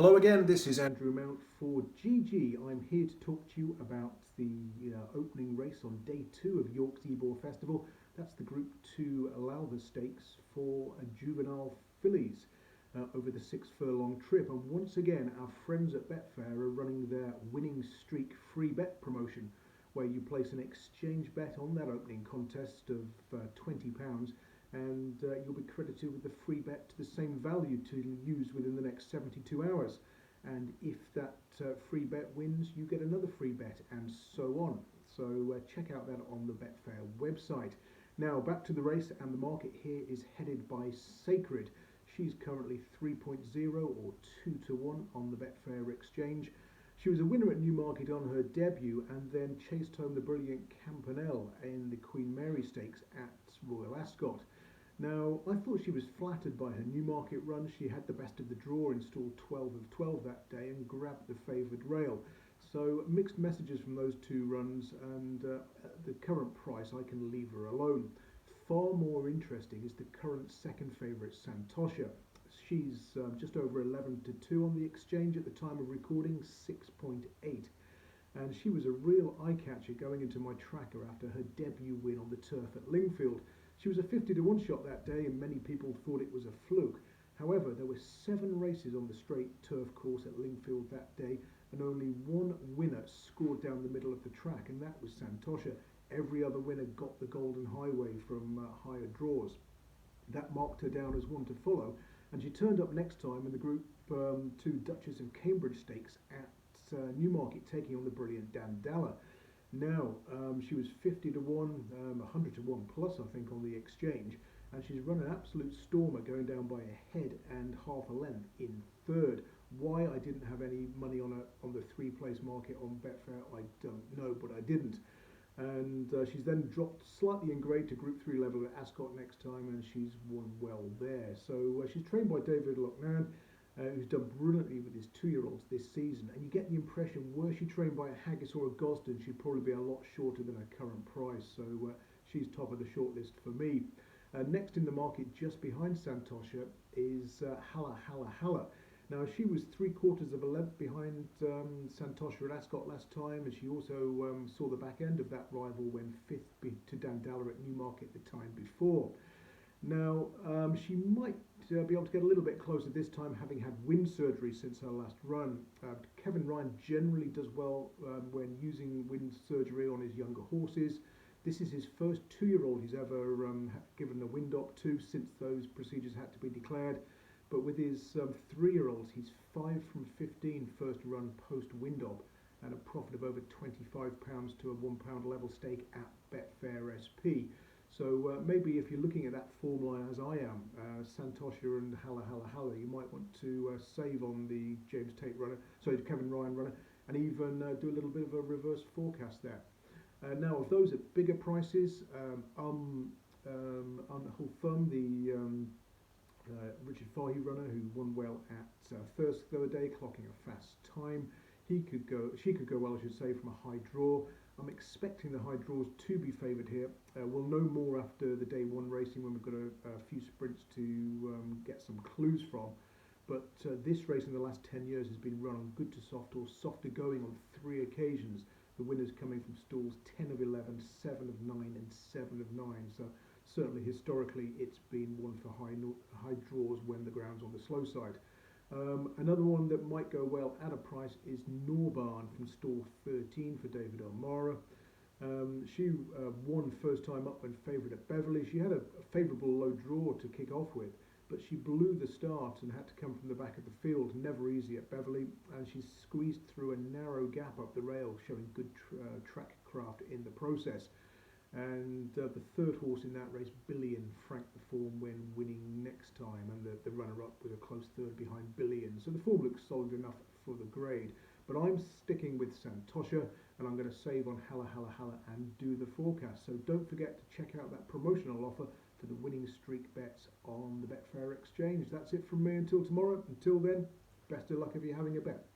Hello again, this is Andrew Mount for GG. I'm here to talk to you about the opening race on day 2 of York's Ebor Festival. That's the Group 2 Dahlia Stakes for juvenile fillies over the 6 furlong trip. And once again, our friends at Betfair are running their winning streak free bet promotion, where you place an exchange bet on that opening contest of £20, and you'll be credited with the free bet to the same value to use within the next 72 hours. And if that free bet wins, you get another free bet, and so on. So check out that on the Betfair website. Now back to the race, and the market here is headed by Sacred. She's currently 3.0 or 2 to 1 on the Betfair exchange. She was a winner at Newmarket on her debut, and then chased home the brilliant Campanelle in the Queen Mary Stakes at Royal Ascot. Now, I thought she was flattered by her Newmarket run. She had the best of the draw in stall 12 of 12 that day and grabbed the favoured rail. So mixed messages from those two runs, and at the current price I can leave her alone. Far more interesting is the current second favourite, Santosha. She's just over 11 to 2 on the exchange at the time of recording, 6.8. And she was a real eye-catcher going into my tracker after her debut win on the turf at Lingfield. She was a 50 to 1 shot that day, and many people thought it was a fluke. However, there were 7 races on the straight turf course at Lingfield that day, and only one winner scored down the middle of the track, and that was Santosha. Every other winner got the golden highway from higher draws. That marked her down as one to follow, and she turned up next time in the Group 2 Duchess and Cambridge Stakes at Newmarket, taking on the brilliant Dahlia. Now, she was 50 to 1, 100 to 1 plus, I think, on the exchange, and she's run an absolute stormer, going down by a head and half a length in third. Why I didn't have any money on the 3-place market on Betfair, I don't know, but I didn't. And she's then dropped slightly in grade to Group 3 level at Ascot next time, and she's won well there. So she's trained by David Loughnane, who's done brilliantly with his 2-year-olds this season, and you get the impression, were she trained by a Haggis or a Gosden, she'd probably be a lot shorter than her current price, so she's top of the shortlist for me. Next in the market, just behind Santosha, is Dahlia. Now, she was 3/4 of a length behind Santosha at Ascot last time, and she also saw the back end of that rival when 5th to Dahlia at Newmarket the time before. Now, she might be able to get a little bit closer this time, having had wind surgery since her last run. Kevin Ryan generally does well when using wind surgery on his younger horses. This is his first 2-year-old he's ever given a wind op to since those procedures had to be declared. But with his 3-year-olds, he's 5 from 15 first run post wind op, and a profit of over £25 to a £1 level stake at Betfair SP. So maybe if you're looking at that form line as I am, Santosha and Dahlia, you might want to save on the Kevin Ryan runner, and even do a little bit of a reverse forecast there. Now, of those at bigger prices, Thumb, the Richard Fahey runner, who won well at Thirsk the other day, clocking a fast time. She could go well, I should say, from a high draw. I'm expecting the high draws to be favoured here. We'll know more after the day 1 racing, when we've got a few sprints to get some clues from. But this race in the last 10 years has been run on good to soft or softer going on 3 occasions. The winners coming from stalls 10 of 11, 7 of 9 and 7 of 9. So certainly historically it's been one for high draws when the ground's on the slow side. Another one that might go well at a price is Norbarn from stall 13 for David O'Mara. She won first time up when favoured at Beverley. She had a favourable low draw to kick off with, but she blew the start and had to come from the back of the field. Never easy at Beverley, and she squeezed through a narrow gap up the rail, showing good track craft in the process. And the 3rd horse in that race, Billion, franked the form when winning next time, and the runner-up was a close 3rd behind Billion. So the form looks solid enough for the grade. But I'm sticking with Santosha, and I'm going to save on Dahlia and do the forecast. So don't forget to check out that promotional offer for the winning streak bets on the Betfair exchange. That's it from me until tomorrow. Until then, best of luck if you're having a bet.